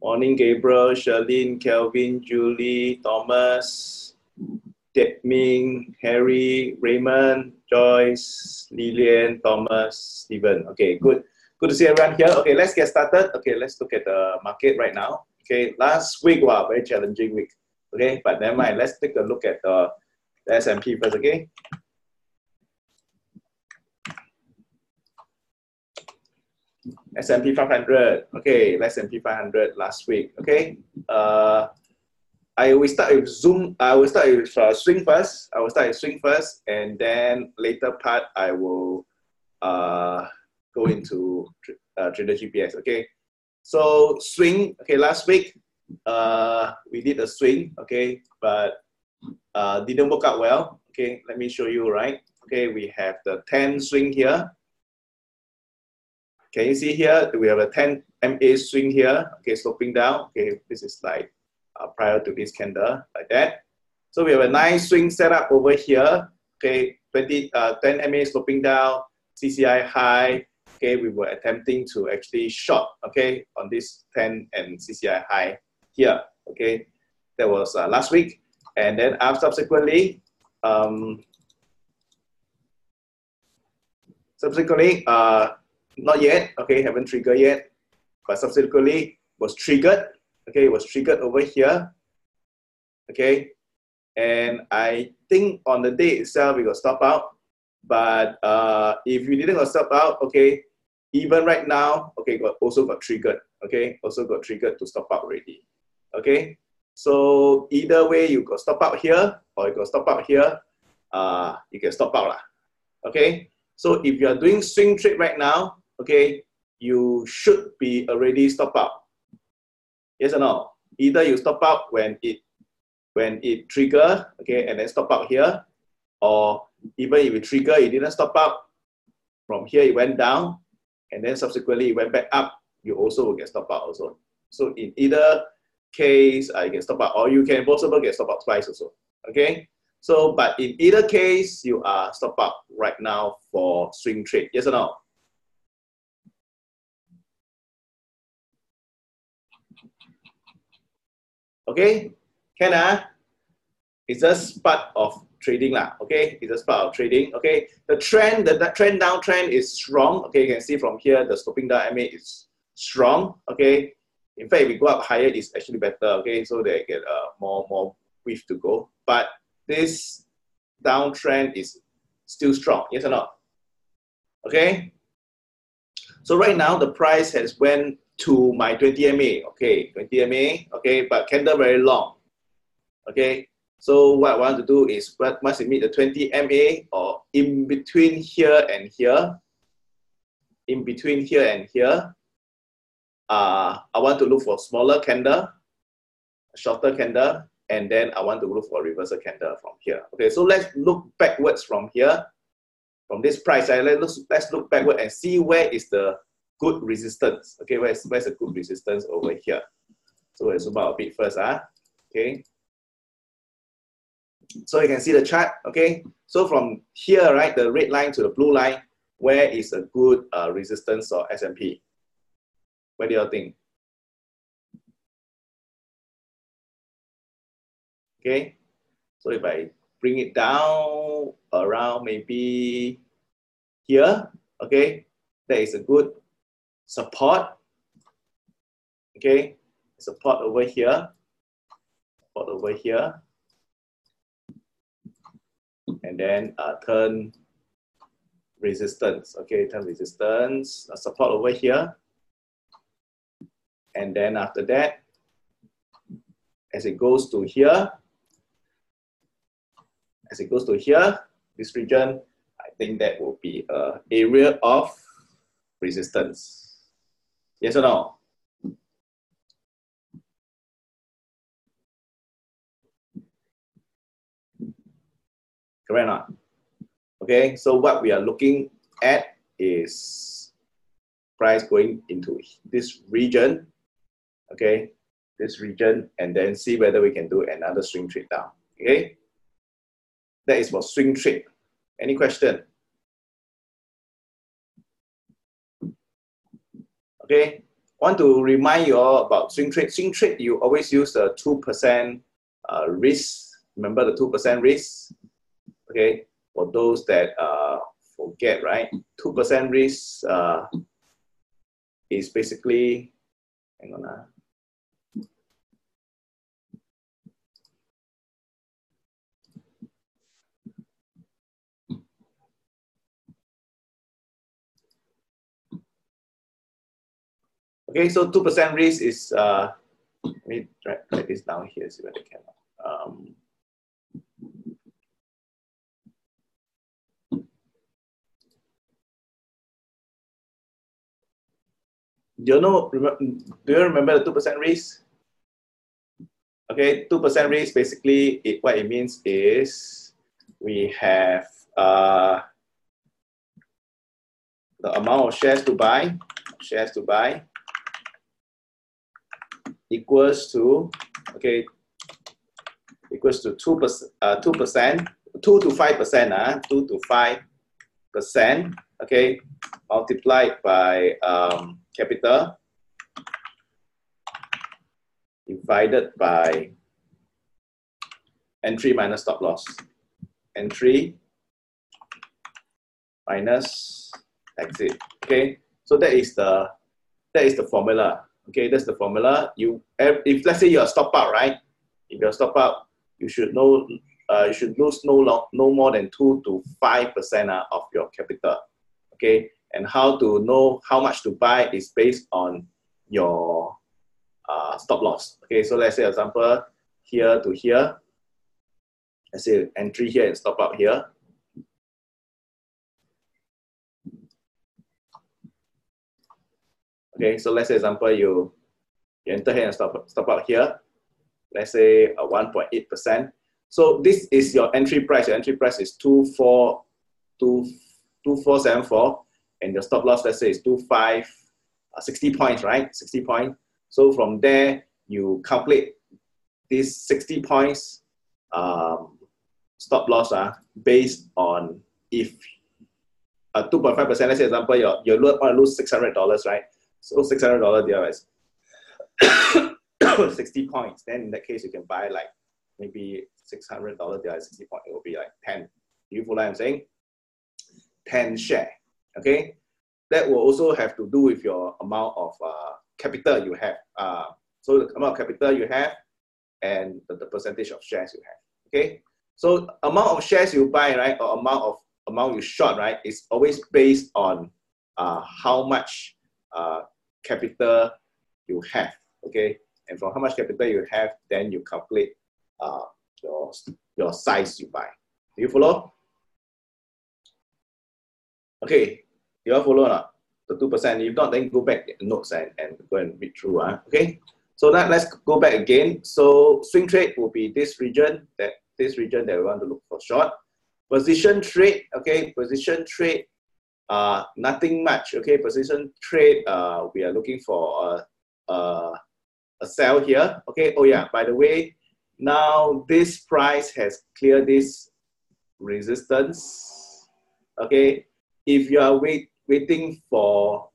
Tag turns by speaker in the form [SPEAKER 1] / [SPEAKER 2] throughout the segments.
[SPEAKER 1] Morning, Gabriel, Charlene, Kelvin, Julie, Thomas, Ming, Harry, Raymond, Joyce, Lillian, Thomas, Stephen. Okay, good. Good to see everyone here. Okay, let's get started. Okay, let's look at the market right now. Okay, last week, wow, very challenging week. Okay, but never mind. Let's take a look at the S&P first, okay? S&P 500, okay, S&P 500 last week, okay. I will start with Zoom. I will start with swing first. I will start with swing first, and then later part I will go into Trader GPS, okay. So swing, okay. Last week we did a swing, okay, but didn't work out well. Okay, let me show you, right? Okay, we have the 10 swing here. Can you see here? We have a 10 MA swing here. Okay, sloping down. Okay, this is like prior to this candle, like that. So we have a nice swing setup over here. Okay, 10 MA sloping down, CCI high. Okay, we were attempting to actually short. Okay, on this 10 and CCI high here. Okay, that was last week, and then subsequently, not yet, okay, haven't triggered yet, but subsequently was triggered, okay, was triggered over here, okay, and I think on the day itself we got stop out, but if you didn't got stop out, okay, even right now, okay, also got triggered, okay, also got triggered to stop out already, okay, so either way you got stop out here or you got stop out here, you can stop out lah, okay. So if you are doing swing trade right now, okay, you should be already stop out. Yes or no? Either you stop out when it trigger, okay, and then stop out here, or even if it trigger, it didn't stop out. From here it went down, and then subsequently it went back up. You also will get stop out also. So in either case, you can stop out, or you can possibly get stop out twice also. Okay. So, but in either case, you are stop out right now for swing trade. Yes or no? Okay, can it's just part of trading lah. Okay, it's just part of trading. Okay, the trend, the trend downtrend is strong. Okay, you can see from here the sloping down MA is strong. Okay, in fact, if we go up higher, it's actually better. Okay, so they get more width to go, but this downtrend is still strong, yes or not? Okay. So right now the price has went to my 20 MA, okay, 20 MA, okay, but candle very long, okay. So what I want to do is, once it meet the 20 MA or in between here and here, in between here and here, I want to look for smaller candle, shorter candle, and then I want to look for a reversal candle from here. Okay, so let's look backwards from here, from this price. Let's look backward and see where is the good resistance. Okay, where's the good resistance over here? So let's zoom out a bit first. Okay. So you can see the chart. Okay. So from here, right, the red line to the blue line, where is a good resistance for S&P? What do you think? Okay, so if I bring it down around maybe here, okay, that is a good support. Okay, support over here, and then turn resistance. Okay, turn resistance, support over here, and then after that, as it goes to here. As it goes to here, this region, I think that will be an area of resistance. Yes or no? Correct or not? Okay, so what we are looking at is price going into this region, okay, this region, and then see whether we can do another swing trade down, okay? That is for swing trade. Any question? Okay, want to remind you all about swing trade. Swing trade, you always use the 2% risk. Remember the 2% risk? Okay, for those that forget, right? 2% risk is basically, hang on. Okay, so 2% risk is, let me write this down here, see whether I can. Do you remember the 2% risk? Okay, 2% risk, basically, what it means is we have the amount of shares to buy equals to, okay, equals to 2%, 2 to 5%, 2 to 5%, okay, multiplied by capital divided by entry minus stop loss. Entry minus exit. Okay, so that is the formula. Okay, that's the formula. If let's say you're stop out, right? If you're stop out, you should know you should lose no more than 2 to 5% of your capital. Okay, and how to know how much to buy is based on your stop loss. Okay, so let's say example here to here. Let's say entry here and stop out here. Okay, so let's say example you enter here and stop out here. Let's say 1.8%. So this is your entry price. Your entry price is 2474, and your stop loss, let's say, is 60 points, right? 60 points. So from there you calculate these 60 points stop loss based on if 2.5%. Let's say example you want to lose $600, right? So $600 divided 60 points. Then in that case, you can buy like maybe $600 divided 60 points. It will be like 10. Do you follow what I'm saying? 10 share. Okay. That will also have to do with your amount of capital you have. So the amount of capital you have and the percentage of shares you have. Okay. So amount of shares you buy, right, or amount you short, right, is always based on how much capital you have. Okay. And from how much capital you have, then you calculate your size you buy. Do you follow? Okay, you all follow or not? The 2%. If not, then go back the notes and go and read through. Okay. So now let's go back again. So swing trade will be this region that we want to look for short. Position trade. Okay, position trade. Nothing much. Okay, position trade. We are looking for a sell here. Okay. Oh yeah. By the way, now this price has cleared this resistance. Okay. If you are waiting for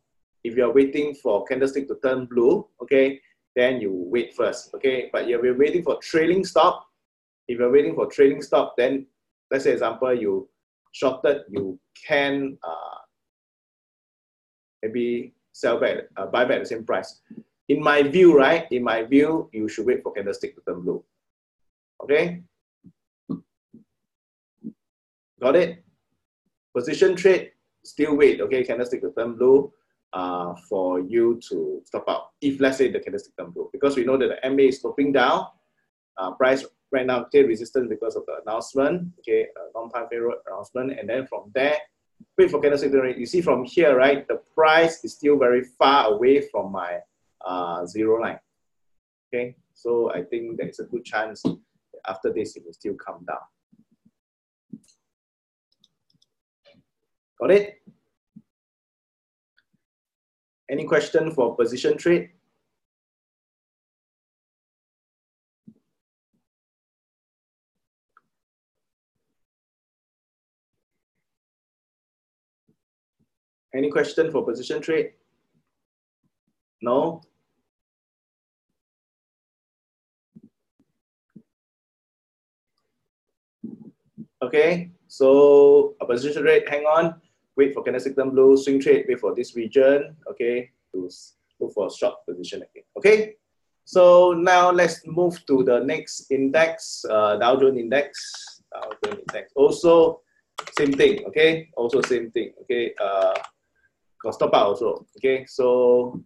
[SPEAKER 1] candlestick to turn blue, okay, then you wait first. Okay. But if you're waiting for trailing stop, then let's say example you shorted, you can maybe sell back, buy back at the same price. In my view, right? In my view, you should wait for candlestick to turn blue. Okay? Got it? Position trade, still wait, okay? Candlestick to turn blue for you to stop out. If let's say the candlestick turn blue, because we know that the MA is sloping down, price right now, okay, resistance because of the announcement, okay, non-time payroll announcement, and then from there, wait for candlestick to turn. You see from here, right? The price is still very far away from my 0 line. Okay, so I think there is a good chance that after this it will still come down. Got it? Any question for position trade? Any question for position trade? No? Okay, so a position rate, hang on, wait for candlestick turn blue, swing trade, wait for this region, okay, to look for a short position again. Okay, so now let's move to the next index, Dow Jones Index. Dow Jones Index. Also, same thing, okay, also same thing, okay, got stop out also, okay, so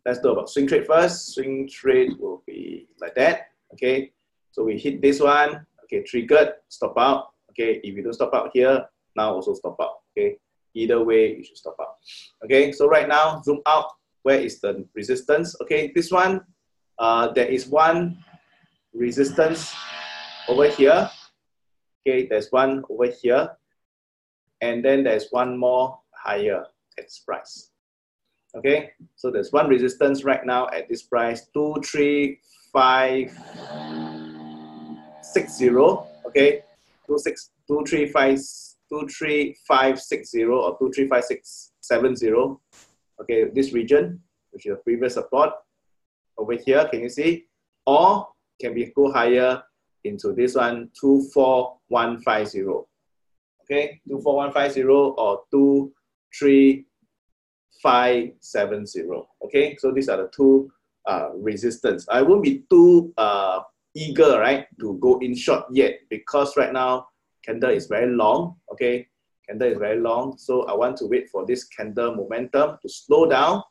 [SPEAKER 1] let's do about swing trade first. Swing trade will be like that, okay. So we hit this one, okay, triggered, stop out, okay. If you don't stop out here, now also stop out, okay. Either way, you should stop out, okay. So right now, zoom out. Where is the resistance? Okay, this one, there is one resistance over here. Okay, there's one over here, and then there's one more higher at this price. Okay, so there's one resistance right now at this price, 23560. Okay, 23560 or 23570. Okay, this region, which is the previous support over here, can you see? Or can we go higher into this one, 24150. Okay, 24150 or 23570. Okay, so these are the two resistance. I won't be too eager, right, to go in short yet, because right now candle is very long. Okay, candle is very long, so I want to wait for this candle momentum to slow down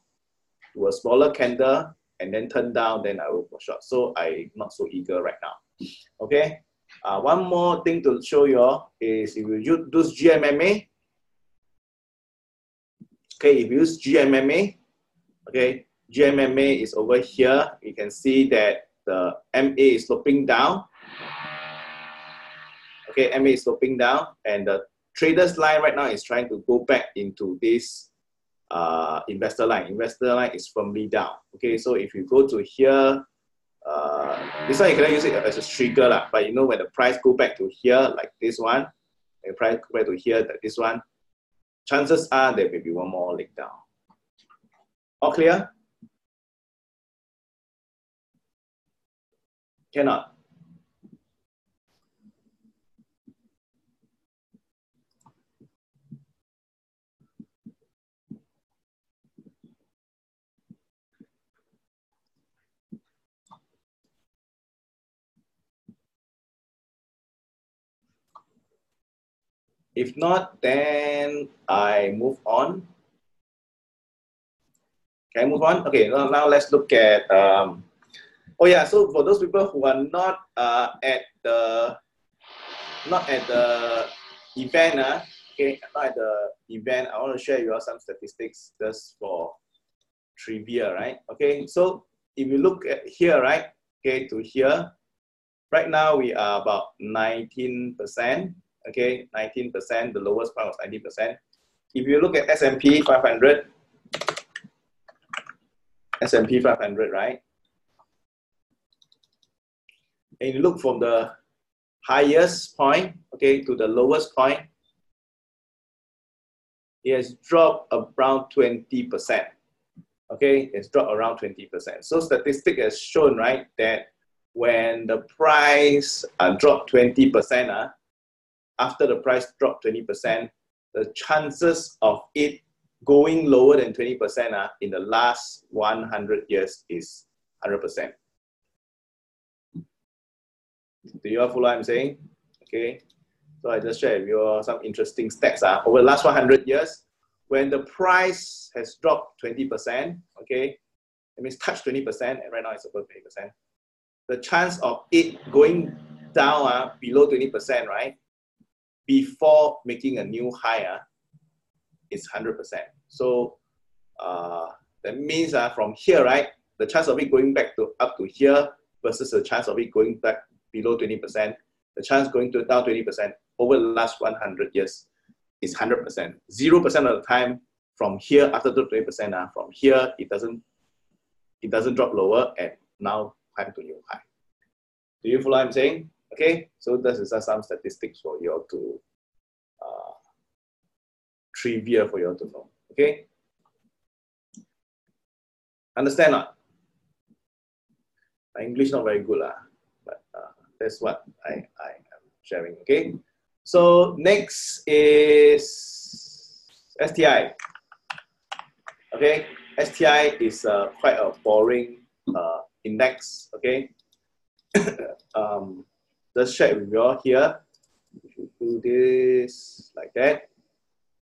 [SPEAKER 1] to a smaller candle and then turn down, then I will go short. So I'm not so eager right now. Okay, one more thing to show you all is if you use GMMA. Okay, if you use GMMA, okay, GMMA is over here. You can see that the MA is sloping down. Okay, MA is sloping down, and the trader's line right now is trying to go back into this investor line. Investor line is firmly down. Okay, so if you go to here, this one you cannot use it as a trigger, but you know when the price go back to here, like this one, the price go back to here, like this one, chances are there may be one more leg down. All clear? Cannot. If not, then I move on. Can I move on? Okay, now let's look at, oh yeah, so for those people who are not at the event, okay, not at the event, I want to share you some statistics just for trivia, right? Okay, so if you look at here, right, okay, to here, right now we are about 19%, okay, 19%, the lowest point was 90%. If you look at S&P 500, S&P 500, right? And you look from the highest point, okay, to the lowest point, it has dropped around 20%. Okay, it's dropped around 20%. So statistic has shown, right, that when the price dropped 20%, after the price dropped 20%, the chances of it going lower than 20% in the last 100 years is 100%. Do you all follow what I'm saying? Okay, so I just shared with you some interesting stats. Over the last 100 years, when the price has dropped 20%, okay, it means touch 20%, and right now it's above 20%. The chance of it going down below 20%, right, before making a new high is 100%. So that means from here, right, the chance of it going back to up to here versus the chance of it going back below 20%, the chance going to down 20% over the last 100 years is 100%. 0% of the time from here after the 20%, from here it doesn't drop lower, and now time to new high. Do you follow what I'm saying? Okay, so this is some statistics for you all to trivia for you all to know. Okay, Understand not? My English not very good lah, but that's what I am sharing. Okay. So next is STI. Okay, STI is quite a boring index. Okay. Just check with you all here. If you do this like that,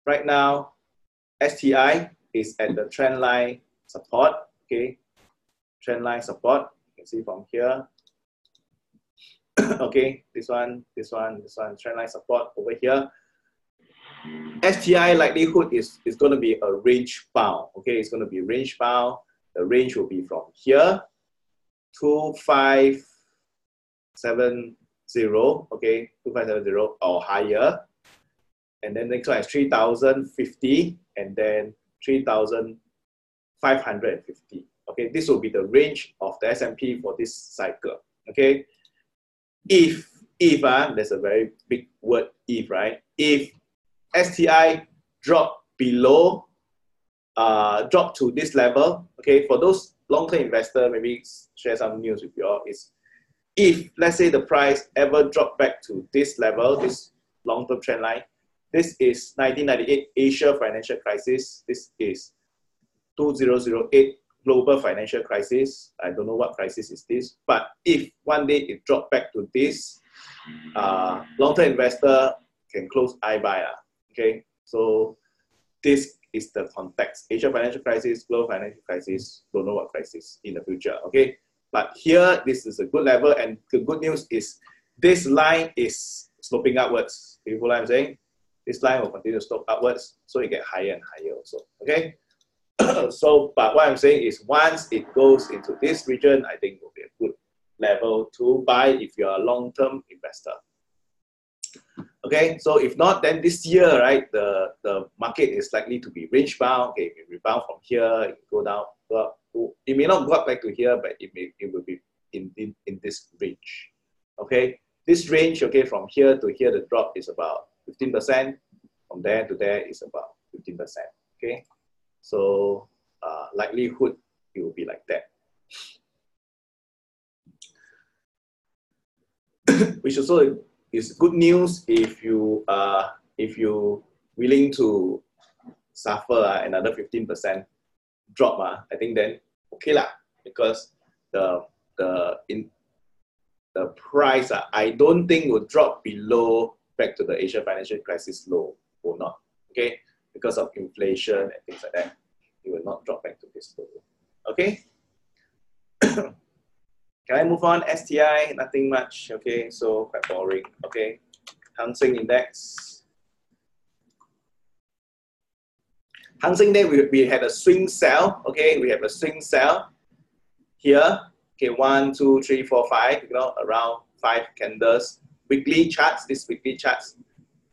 [SPEAKER 1] right now, STI is at the trend line support. Okay, trend line support. You can see from here. Okay, this one, trend line support over here. STI likelihood is going to be a range bound. Okay, it's going to be range bound. The range will be from here to 570. Okay, 2570 or higher. And then next one is 3050 and then 3550. Okay, this will be the range of the S&P for this cycle. Okay, if there's a very big word if, right? If STI drop below, drop to this level, okay, for those long-term investors, maybe share some news with you all, is if, let's say, the price ever drop back to this level, this long-term trend line, this is 1998 Asia financial crisis, this is 2008 global financial crisis. I don't know what crisis is this, but if one day it dropped back to this, long-term investor can close eye buy. Okay, so this is the context. Asia financial crisis, global financial crisis, don't know what crisis in the future. Okay, but here this is a good level, and the good news is this line is sloping upwards. You follow what I'm saying? This line will continue to slope upwards, so it get higher and higher also. Okay. So, but what I'm saying is once it goes into this region, I think it will be a good level to buy if you're a long-term investor. Okay, so if not, then this year, right, the market is likely to be range bound. Okay, it will rebound from here, it will go down, go up. It may not go up back to here, but it will be in this range. Okay, this range, okay, from here to here, the drop is about 15%. From there to there is about 15%. Okay. So likelihood it will be like that. Which also is good news if you willing to suffer another 15% drop. I think then okay lah, because the price I don't think will drop below back to the Asia financial crisis low or not. Okay. Because of inflation and things like that, it will not drop back to this level. Okay? Can I move on? STI, nothing much. Okay, so quite boring. Okay, Hang Seng Index. Hang Seng Day, we had a swing sell. Okay, we have a swing sell here. Okay, 1, 2, 3, 4, 5. You know, around 5 candles. Weekly charts. These weekly charts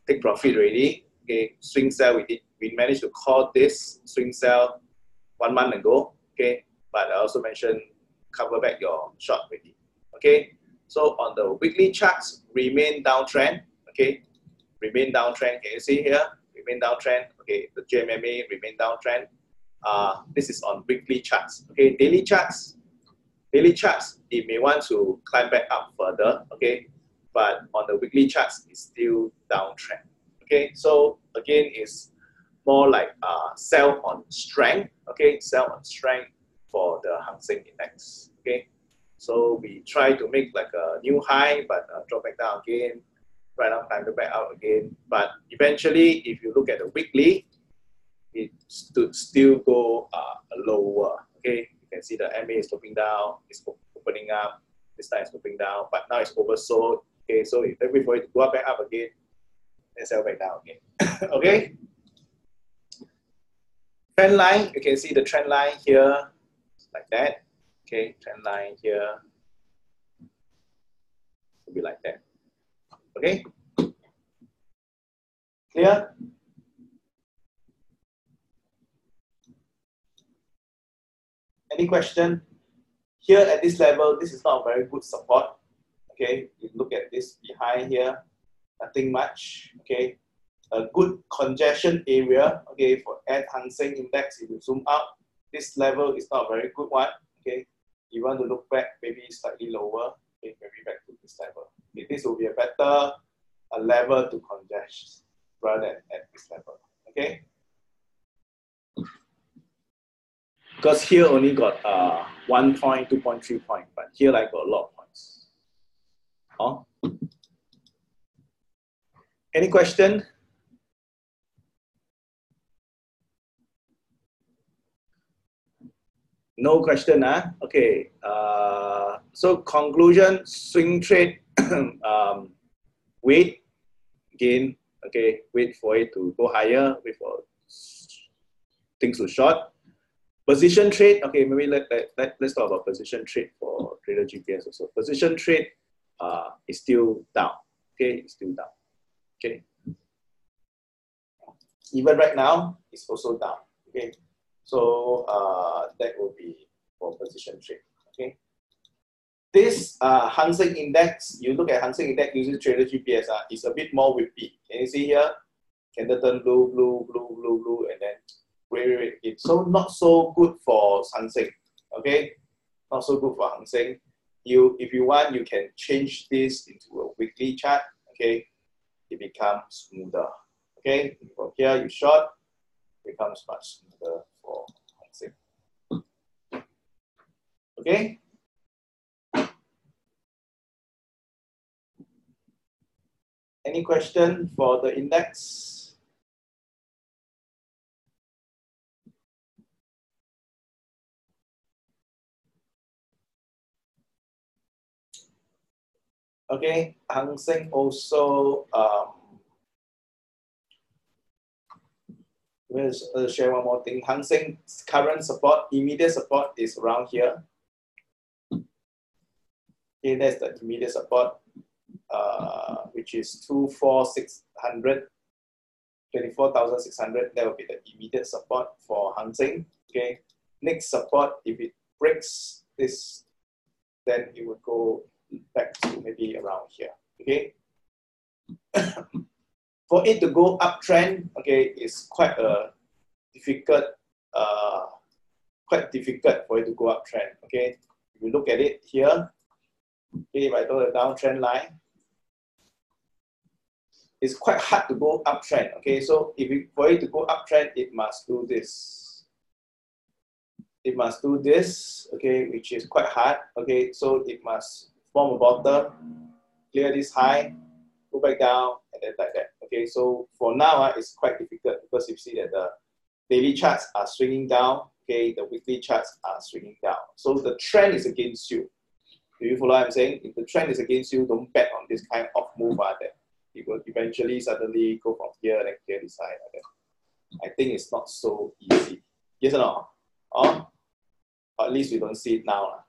[SPEAKER 1] take profit already. Okay, swing sell we did. We managed to call this swing sell 1 month ago, okay? But I also mentioned cover back your short already, okay? So on the weekly charts, remain downtrend, okay? Remain downtrend, can you see here? Remain downtrend, okay? The GMMA remain downtrend. This is on weekly charts, okay? Daily charts, it may want to climb back up further, okay? But on the weekly charts, it's still downtrend, okay? So again, it's more like sell on strength, okay? Sell on strength for the Hang Seng Index, okay? So we try to make like a new high, but drop back down again, right now climb back out again. But eventually, if you look at the weekly, it should still go lower, okay? You can see the MA is sloping down, it's opening up, this time it's sloping down, but now it's oversold, okay? So if wait for it to go up back up again, then sell back down again, okay? Trend line, you can see the trend line here, like that. Okay, trend line here will be like that. Okay, clear? Any question? Here at this level, this is not a very good support. Okay, you look at this behind here, nothing much. Okay. A good congestion area, okay, for Hang Seng Index, if you zoom out, This level is not a very good one. Okay, you want to look back, maybe slightly lower. Okay, maybe back to this level. Okay, this will be a better level to congest rather than at this level. Okay, because here only got 1 point, 2.3 point, but here I got a lot of points. Oh. Any question? No question, huh? Okay. So conclusion, swing trade, wait, again, okay, wait for it to go higher, wait for things to short. Position trade, okay, maybe let's talk about position trade for Trader GPS also. Position trade is still down, okay, it's still down, okay. Even right now, it's also down, okay. So that will be for position trade, okay. This Hang Seng index, you look at Hang Seng index using Trader GPS, is a bit more whippy. Can you see here? Candle turn blue, blue, blue, blue, blue, and then red. It's so not so good for Hang Seng, okay? Not so good for Hang Seng. If you want, you can change this into a weekly chart, okay? It becomes smoother, okay? From here, you short, it becomes much smoother for Hang Seng. Okay? Any question for the index? Okay, Hang Seng also, let's share one more thing. Hang Seng's current support, immediate support is around here. Okay, that's the immediate support, which is 24,600, 24,600. That will be the immediate support for Hang Seng. Okay, next support, if it breaks this, then it would go back to maybe around here. Okay. For it to go uptrend, okay, it's quite a difficult, for it to go uptrend. Okay, if you look at it here, okay, if I draw the downtrend line, it's quite hard to go uptrend. Okay, so for it to go uptrend, it must do this. It must do this, okay, which is quite hard. Okay, so it must form a bottom, clear this high, go back down, and then like that. Okay, so for now, it's quite difficult because you see that the daily charts are swinging down. Okay, the weekly charts are swinging down. So the trend is against you. Do you follow what I'm saying? If the trend is against you, don't bet on this kind of move. That it will eventually suddenly go from here and then clear this high. I think it's not so easy. Yes or no? Or at least we don't see it now.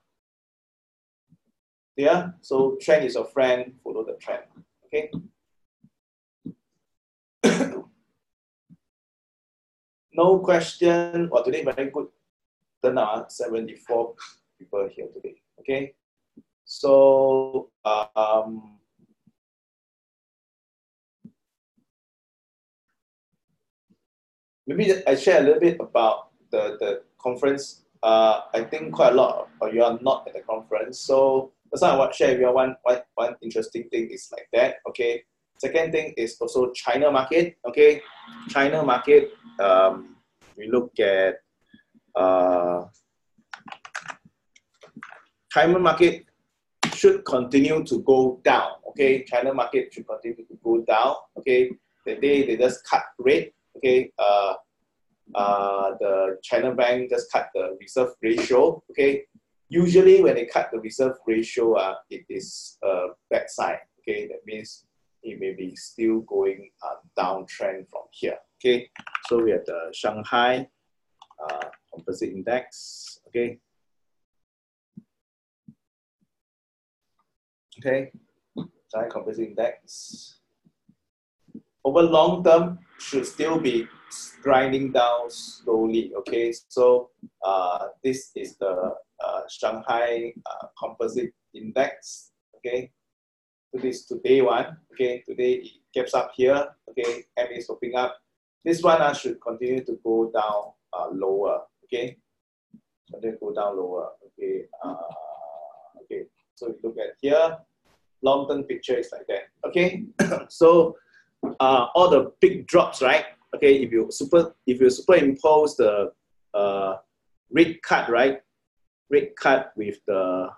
[SPEAKER 1] Yeah. So trend is your friend. Follow the trend. Okay. No question. Well, today very good turnout. 74 people here today. Okay. So maybe I share a little bit about the conference. I think quite a lot of you are not at the conference. So that's why I want to share with you one interesting thing is like that. Okay. Second thing is also China market. Okay. China market, we look at China market should continue to go down. Okay. China market should continue to go down. Okay. The day they just cut rate. Okay. The China bank just cut the reserve ratio. Okay, usually when they cut the reserve ratio, it is a bad sign. Okay, that means it may be still going downtrend from here. Okay, so we have the Shanghai composite index. Okay, Shanghai composite index. Over long term, should still be grinding down slowly. Okay, so this is the Shanghai composite index. Okay, so this is today one. Okay, today it gaps up here. Okay, MA is opening up. This one should continue to go down lower. Okay, and then go down lower. Okay, okay. So you look at here, long-term picture is like that. Okay, so all the big drops, right? Okay, if you superimpose the rate cut, right? Rate cut with the,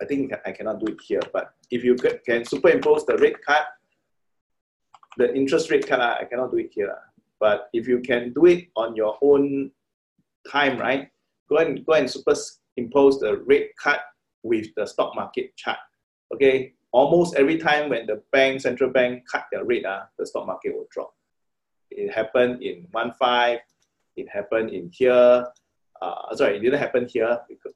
[SPEAKER 1] I think I cannot do it here, but if you can superimpose the rate cut, the interest rate cut, I cannot do it here. But if you can do it on your own time, right? Go and superimpose the rate cut with the stock market chart. Okay, almost every time when the central bank cut their rate, the stock market will drop. It happened in 1.5. It happened in here. Sorry, it didn't happen here because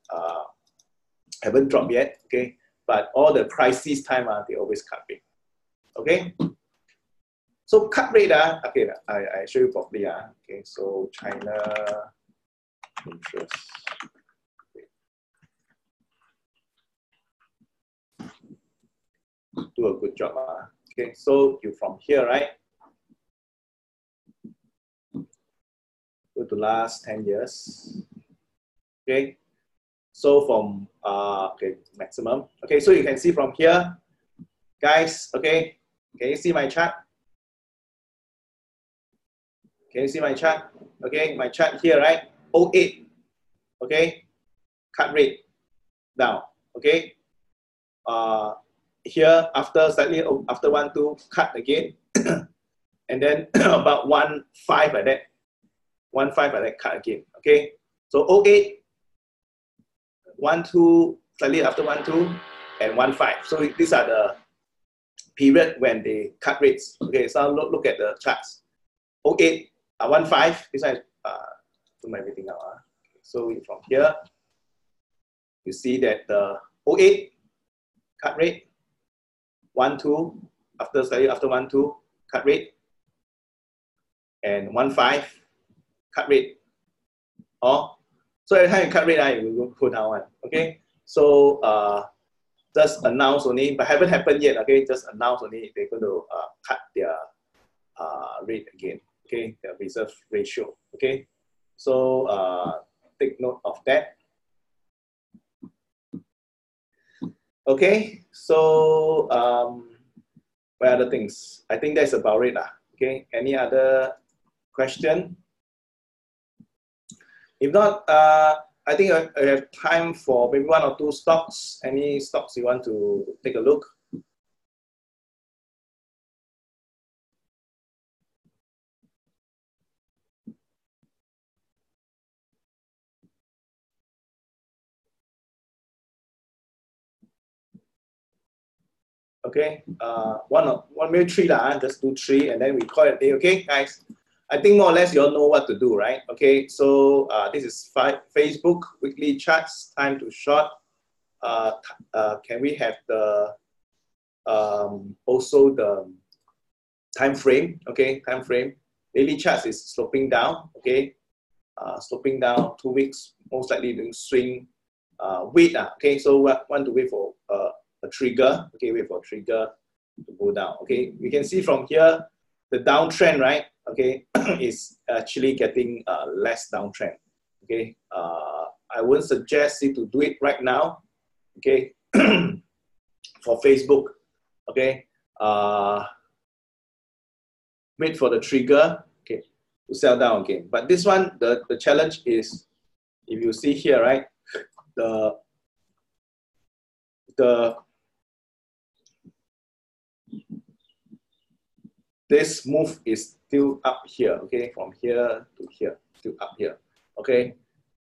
[SPEAKER 1] haven't dropped yet. Okay, but all the crisis time, they always cut rate. Okay. So cut rate, okay, I show you properly. Okay, so China interest rate. Do a good job. Okay, so you from here, right? Go to last 10 years. Okay, so from okay, maximum. Okay, so you can see from here, guys. Okay, can you see my chart? Can you see my chart? Okay, my chart here, right? 08. Okay, cut rate down. Okay, here after slightly after 1.2 cut again, and then about 1.5 like that. 1.5 like that cut again. Okay, so 08, 1.2 slightly after 1.2, and 1.5. So these are the period when they cut rates. Okay, so look at the charts. 08. 1.5, this one zoom everything out. Okay, so from here, you see that the 08 cut rate, 1.2 after 1.2 cut rate, and 1.5 cut rate. So every time you cut rate, you will go down one. Okay, so just announce only, but haven't happened yet. Okay, just announce only they're going to cut their rate again. Okay, the reserve ratio. Okay, so take note of that. Okay, so what other things? I think that's about it. Okay, any other question? If not, I think I have time for maybe 1 or 2 stocks. Any stocks you want to take a look? Okay, maybe 3 lah. Just do 3 and then we call it a day. Okay, guys. I think more or less you all know what to do, right? Okay, so this is Facebook weekly charts. Time to short. Can we have the also the time frame? Okay, time frame. Daily charts is sloping down. Okay, sloping down 2 weeks. Most likely doing swing. Wait. Okay, so want to wait for a trigger. Okay, wait for a trigger to go down. Okay, we can see from here the downtrend, right? Okay, is actually getting less downtrend. Okay, I wouldn't suggest you to do it right now. Okay, for Facebook. Okay, wait for the trigger. Okay, to sell down again. But this one, the challenge is, if you see here, right, this move is still up here, okay, from here to here, still up here, okay.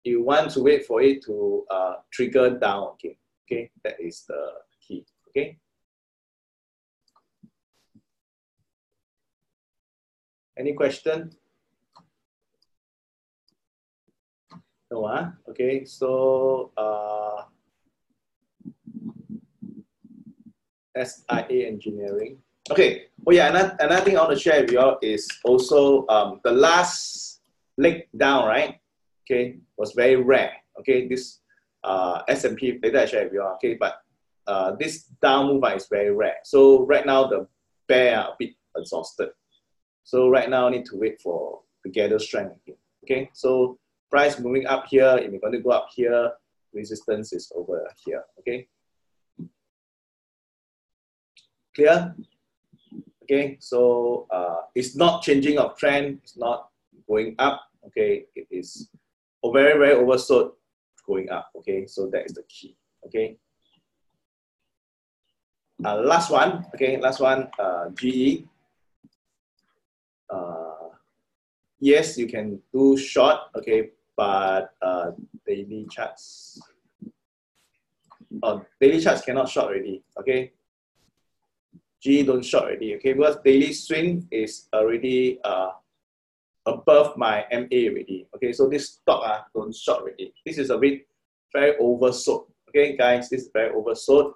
[SPEAKER 1] You want to wait for it to trigger down again, okay. That is the key, okay. Any question? No, okay. So SIA Engineering. Okay. Oh yeah, another thing I want to share with you all is also the last leg down, right? Okay, was very rare. Okay, this S&P later I share with you all. Okay, but this down move is very rare. So right now the bear are a bit exhausted. So right now I need to wait for the gather strength again. Okay, so Price moving up here, if you're going to go up here, resistance is over here, okay? Clear? Okay, so it's not changing of trend, it's not going up, okay? It is very, very oversold going up, okay? So that is the key, okay? Last one, okay, last one, GE. Yes, you can do short, okay, but daily charts. Daily charts cannot short already, okay? G don't short already, okay? Because daily swing is already above my MA already, okay? So this stock don't short already. This is a bit very oversold, okay, guys? This is very oversold.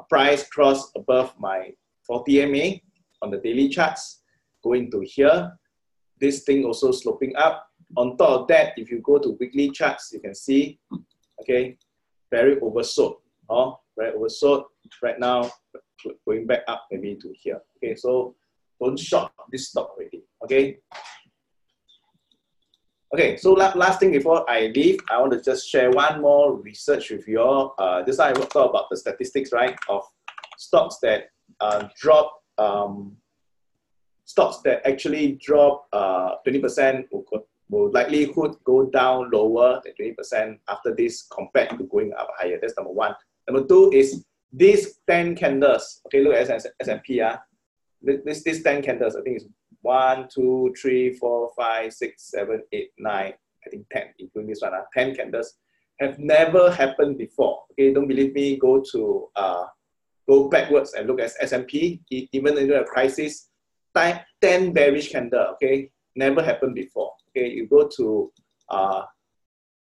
[SPEAKER 1] Price cross above my 40 MA on the daily charts, going to here. This thing also sloping up. On top of that, if you go to weekly charts, you can see, okay, very oversold. Very oversold. Right now, going back up maybe to here. Okay, so don't short this stock already. Okay. Okay, so last thing before I leave, I want to just share one more research with you all. This time I will talk about the statistics, right, of stocks that drop. Stocks that actually drop 20% will likelihood go down lower than 20% after this compared to going up higher. That's number one. Number two is these 10 candles. Okay, look at S&P. This 10 candles, I think it's 1, 2, 3, 4, 5, 6, 7, 8, 9, I think 10, including this one. 10 candles have never happened before. Okay, don't believe me, go backwards and look at S&P. Even in a crisis, 10 bearish candle, okay, never happened before. Okay, you go to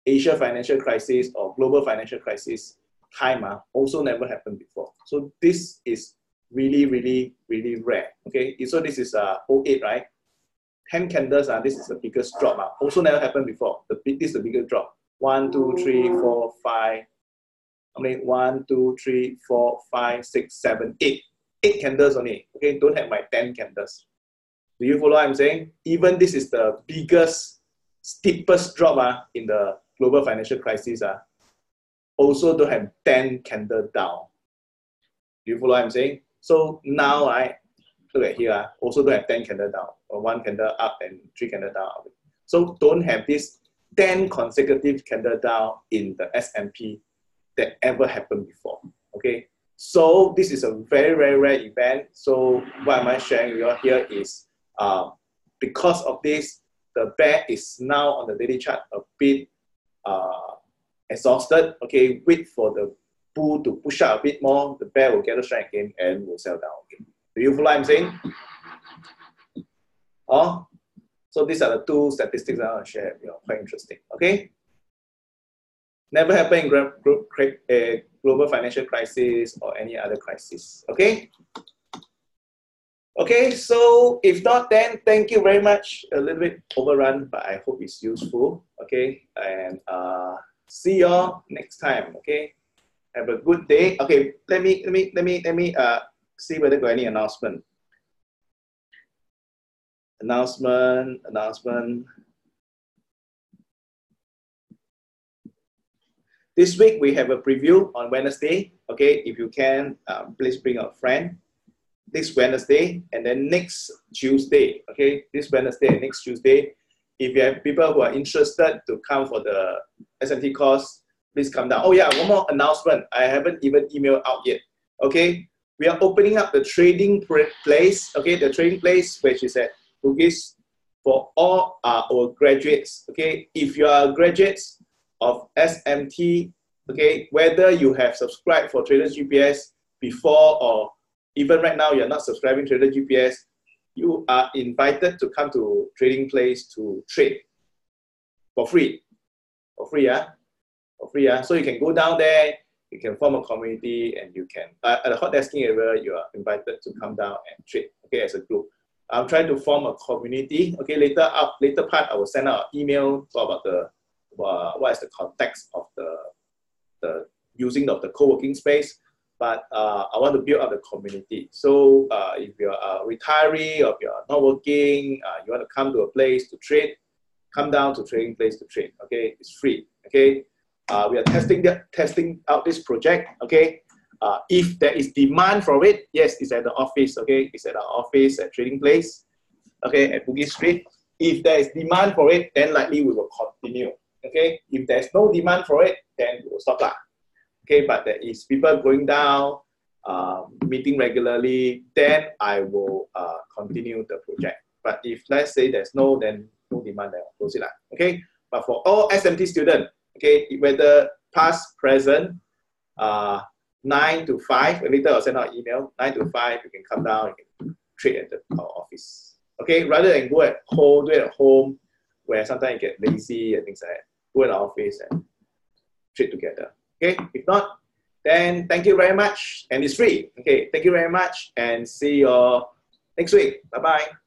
[SPEAKER 1] Asia financial crisis or global financial crisis time, also never happened before. So this is really, really, really rare. Okay, so this is 08, right? 10 candles, this is the biggest drop. Also never happened before. This is the biggest drop. 1, 2, 3, 4, 5. I mean, 1, 2, 3, 4, 5, 6, 7, 8. 8 candles only. Okay, don't have my 10 candles. Do you follow what I'm saying? Even this is the biggest, steepest drop in the global financial crisis. Also don't have 10 candle down. Do you follow what I'm saying? So now I look at here, also don't have 10 candle down, or 1 candle up and 3 candle down. So don't have this 10 consecutive candle down in the S&P that ever happened before. Okay, so this is a very, very rare event. So what am I sharing with you here is because of this, the bear is now on the daily chart a bit exhausted. Okay, wait for the bull to push up a bit more, the bear will get a strength again and will sell down again. Do you follow what I'm saying? So these are the two statistics I want to share. Quite interesting. Okay. Never happened in global financial crisis or any other crisis. Okay. Okay. So if not, then thank you very much. A little bit overrun, but I hope it's useful. Okay. And see y'all next time. Okay. Have a good day. Okay. Let me see whether got any announcement. Announcement. This week we have a preview on Wednesday. Okay, if you can, please bring a friend. This Wednesday and then next Tuesday. Okay, this Wednesday and next Tuesday. If you have people who are interested to come for the SMT course, please come down. Oh yeah, one more announcement. I haven't even emailed out yet. Okay, we are opening up the trading place. Okay, the trading place which is at Bugis for all our graduates. Okay, if you are graduates of SMT, okay, whether you have subscribed for Traders GPS before or even right now you're not subscribing to Trader GPS, you are invited to come to trading place to trade for free. For free, For free, So you can go down there, you can form a community, and you can at the hot desking area, you are invited to come down and trade, okay, as a group. I'm trying to form a community. Okay, later part I will send out an email about the what is the context of the using of the co-working space. But I want to build up the community. So if you're a retiree or if you're not working, you want to come to a place to trade, come down to trading place to trade. Okay, it's free. Okay, we are testing out this project. Okay, if there is demand for it, yes, it's at the office. Okay, it's at our office at trading place. Okay, at Bugis Street. If there is demand for it, then likely we will continue. Okay, if there's no demand for it, then we will stop lah. Okay, but there is people going down, meeting regularly, then I will continue the project. But if let's say there's no demand, then I'll close it lah. Okay, but for all SMT students, okay, whether past, present, 9 to 5, later I'll send out an email, 9 to 5, you can come down, you can trade at our office. Okay, rather than do it at home, where sometimes you get lazy and things like that. Go in our office and trade together. Okay, if not, then thank you very much, and it's free. Okay, thank you very much, and see you all next week. Bye-bye.